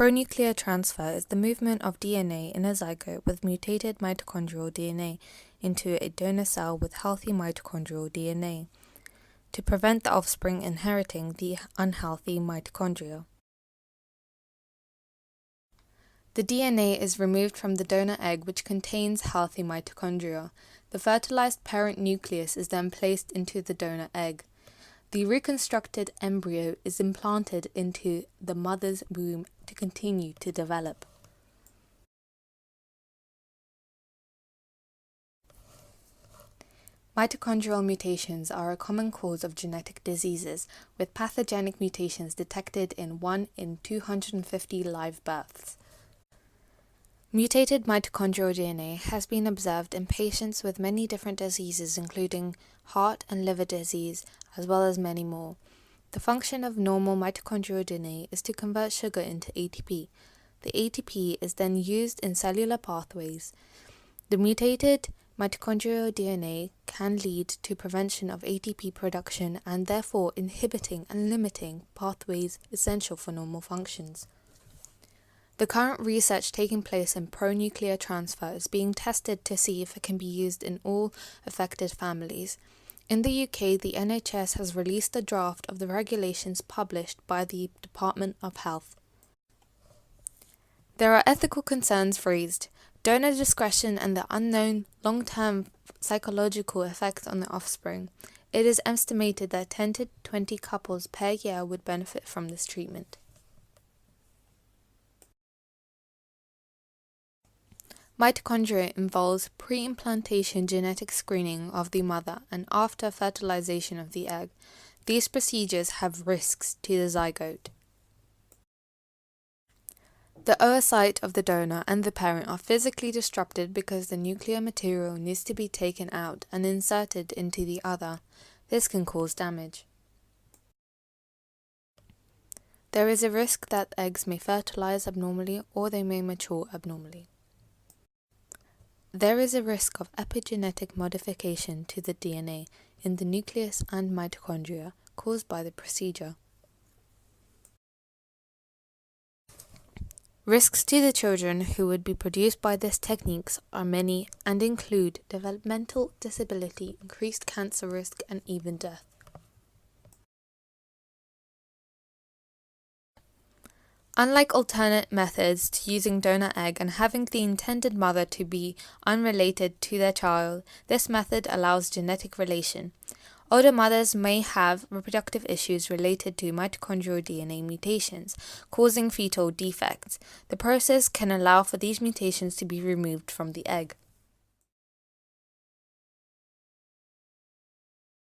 Pronuclear transfer is the movement of DNA in a zygote with mutated mitochondrial DNA into a donor cell with healthy mitochondrial DNA, to prevent the offspring inheriting the unhealthy mitochondria. The DNA is removed from the donor egg, which contains healthy mitochondria. The fertilized parent nucleus is then placed into the donor egg. The reconstructed embryo is implanted into the mother's womb to continue to develop. Mitochondrial mutations are a common cause of genetic diseases, with pathogenic mutations detected in 1 in 250 live births. Mutated mitochondrial DNA has been observed in patients with many different diseases, including heart and liver disease, as well as many more. The function of normal mitochondrial DNA is to convert sugar into ATP. The ATP is then used in cellular pathways. The mutated mitochondrial DNA can lead to prevention of ATP production and therefore inhibiting and limiting pathways essential for normal functions. The current research taking place in pronuclear transfer is being tested to see if it can be used in all affected families. In the UK, the NHS has released a draft of the regulations published by the Department of Health. There are ethical concerns raised, donor discretion and the unknown long-term psychological effects on the offspring. It is estimated that 10 to 20 couples per year would benefit from this treatment. Mitochondria involves pre-implantation genetic screening of the mother and after fertilization of the egg. These procedures have risks to the zygote. The oocyte of the donor and the parent are physically disrupted because the nuclear material needs to be taken out and inserted into the other. This can cause damage. There is a risk that eggs may fertilize abnormally or they may mature abnormally. There is a risk of epigenetic modification to the DNA in the nucleus and mitochondria caused by the procedure. Risks to the children who would be produced by these techniques are many and include developmental disability, increased cancer risk, and even death. Unlike alternate methods to using donor egg and having the intended mother to be unrelated to their child, this method allows genetic relation. Older mothers may have reproductive issues related to mitochondrial DNA mutations, causing fetal defects. The process can allow for these mutations to be removed from the egg.